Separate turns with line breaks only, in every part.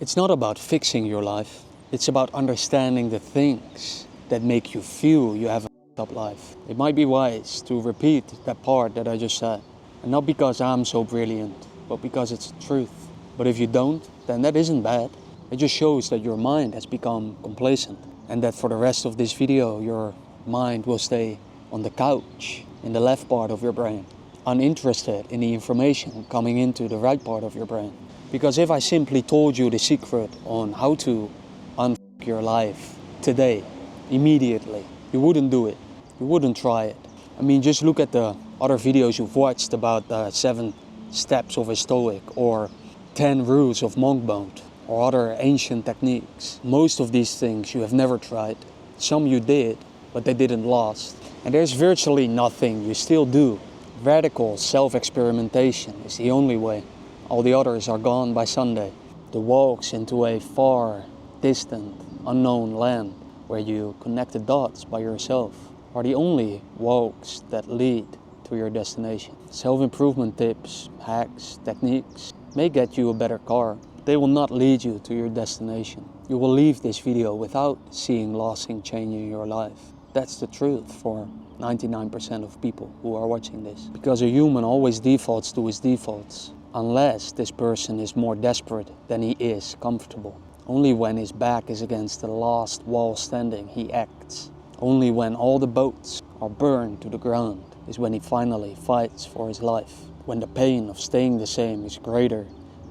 It's not about fixing your life. It's about understanding the things that make you feel you have a f***ed up life. It might be wise to repeat that part that I just said. And not because I'm so brilliant, but because it's the truth. But if you don't, then that isn't bad. It just shows that your mind has become complacent. And that for the rest of this video, your mind will stay on the couch in the left part of your brain, uninterested in the information coming into the right part of your brain. Because if I simply told you the secret on how to unfuck your life today, immediately, you wouldn't do it. You wouldn't try it. I mean, just look at the other videos you've watched about the 7 steps of a Stoic or 10 rules of monk mode or other ancient techniques. Most of these things you have never tried. Some you did, but they didn't last. And there's virtually nothing you still do. Radical self-experimentation is the only way. All the others are gone by Sunday. The walks into a far, distant, unknown land where you connect the dots by yourself are the only walks that lead to your destination. Self-improvement tips, hacks, techniques may get you a better car. They will not lead you to your destination. You will leave this video without seeing lasting change in your life. That's the truth for 99% of people who are watching this. Because a human always defaults to his defaults. Unless this person is more desperate than he is comfortable. Only when his back is against the last wall standing, he acts. Only when all the boats are burned to the ground is when he finally fights for his life. When the pain of staying the same is greater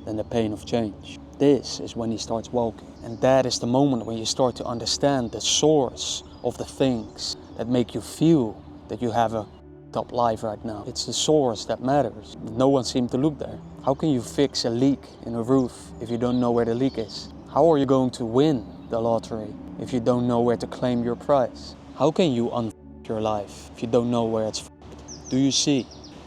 than the pain of change. This is when he starts walking. And that is the moment when you start to understand the source of the things that make you feel that you have a top life right now. It's the source that matters. No one seems to look there. How can you fix a leak in a roof if you don't know where the leak is? How are you going to win the lottery if you don't know where to claim your prize? How can you unf*** your life if you don't know where it's f***ed? Do you see?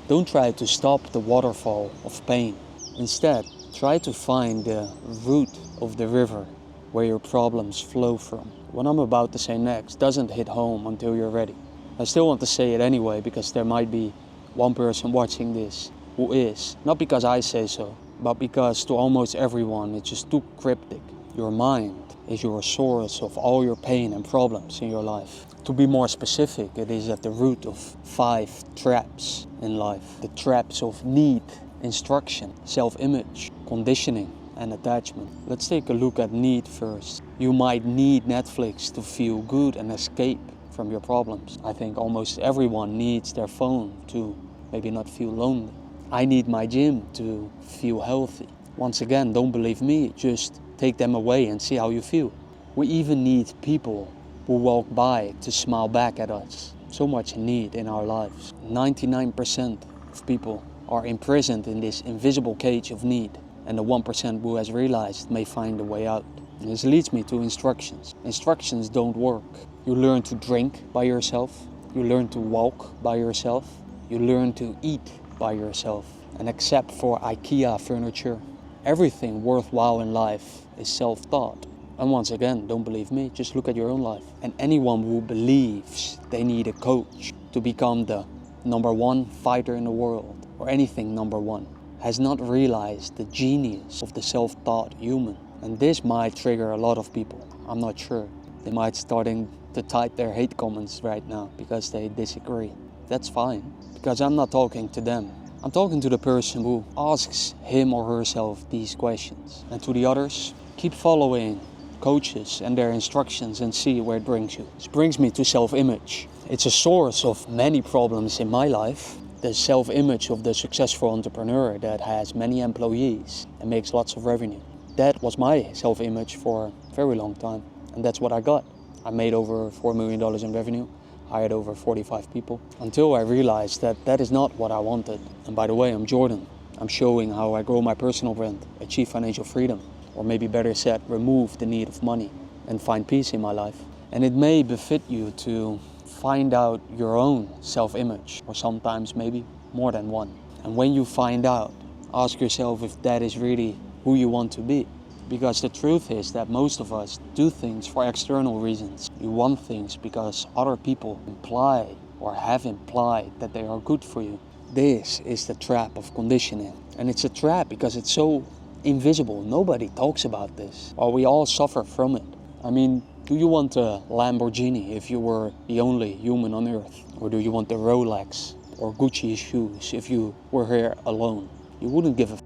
Don't try to stop the waterfall of pain. Instead, try to find the root of the river where your problems flow from. What I'm about to say next doesn't hit home until you're ready. I still want to say it anyway because there might be one person watching this who is. Not because I say so, but because to almost everyone it's just too cryptic. Your mind is your source of all your pain and problems in your life. To be more specific, it is at the root of 5 traps in life. The traps of need, instruction, self-image, conditioning, and attachment. Let's take a look at need first. You might need Netflix to feel good and escape from your problems. I think almost everyone needs their phone to maybe not feel lonely. I need my gym to feel healthy. Once again, don't believe me, just take them away and see how you feel. We even need people who walk by to smile back at us. So much need in our lives. 99% of people are imprisoned in this invisible cage of need, and the 1% who has realized may find a way out. And this leads me to instructions. Instructions don't work. You learn to drink by yourself. You learn to walk by yourself. You learn to eat by yourself. And except for IKEA furniture, everything worthwhile in life is self-taught. And once again, don't believe me, just look at your own life. And anyone who believes they need a coach to become the #1 fighter in the world, or anything #1, has not realized the genius of the self-taught human. And this might trigger a lot of people, I'm not sure. They might starting to type their hate comments right now because they disagree. That's fine, because I'm not talking to them. I'm talking to the person who asks him or herself these questions. And to the others, keep following coaches and their instructions and see where it brings you. This brings me to self-image. It's a source of many problems in my life. The self-image of the successful entrepreneur that has many employees and makes lots of revenue. That was my self-image for a very long time. And that's what I got. I made over $4 million in revenue, hired over 45 people, until I realized that that is not what I wanted. And by the way, I'm Jordan. I'm showing how I grow my personal brand, achieve financial freedom, or maybe better said, remove the need of money and find peace in my life. And it may befit you to find out your own self-image, or sometimes maybe more than one. And when you find out, ask yourself if that is really who you want to be. Because the truth is that most of us do things for external reasons. You want things because other people imply or have implied that they are good for you. This is the trap of conditioning. And it's a trap because it's so invisible. Nobody talks about this. Or we all suffer from it. I mean, do you want a Lamborghini if you were the only human on earth? Or do you want the Rolex or Gucci shoes if you were here alone? You wouldn't give a f***.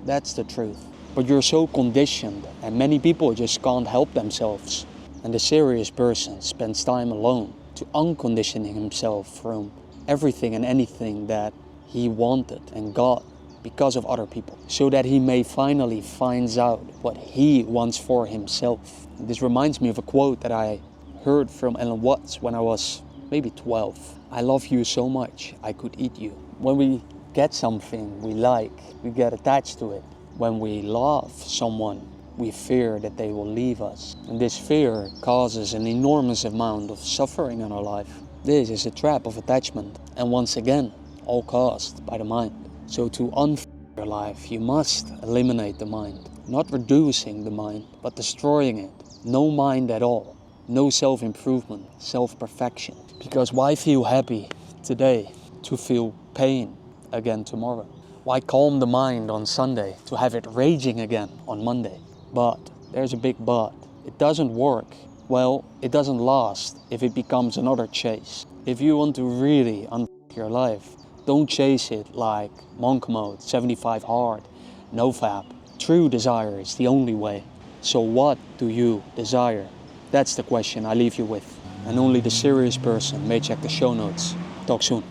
That's the truth. But you're so conditioned, and many people just can't help themselves. And the serious person spends time alone to unconditioning himself from everything and anything that he wanted and got because of other people, so that he may finally finds out what he wants for himself. This reminds me of a quote that I heard from Ellen Watts when I was maybe 12. I love you so much, I could eat you. When we get something we like, we get attached to it. When we love someone, we fear that they will leave us. And this fear causes an enormous amount of suffering in our life. This is a trap of attachment. And once again, all caused by the mind. So to unf*** your life, you must eliminate the mind. Not reducing the mind, but destroying it. No mind at all. No self-improvement, self-perfection. Because why feel happy today to feel pain again tomorrow? Why calm the mind on Sunday to have it raging again on Monday? But, there's a big but. It doesn't work. Well, it doesn't last if it becomes another chase. If you want to really unf*** your life, don't chase it like monk mode, 75 hard, no fap. True desire is the only way. So what do you desire? That's the question I leave you with. And only the serious person may check the show notes. Talk soon.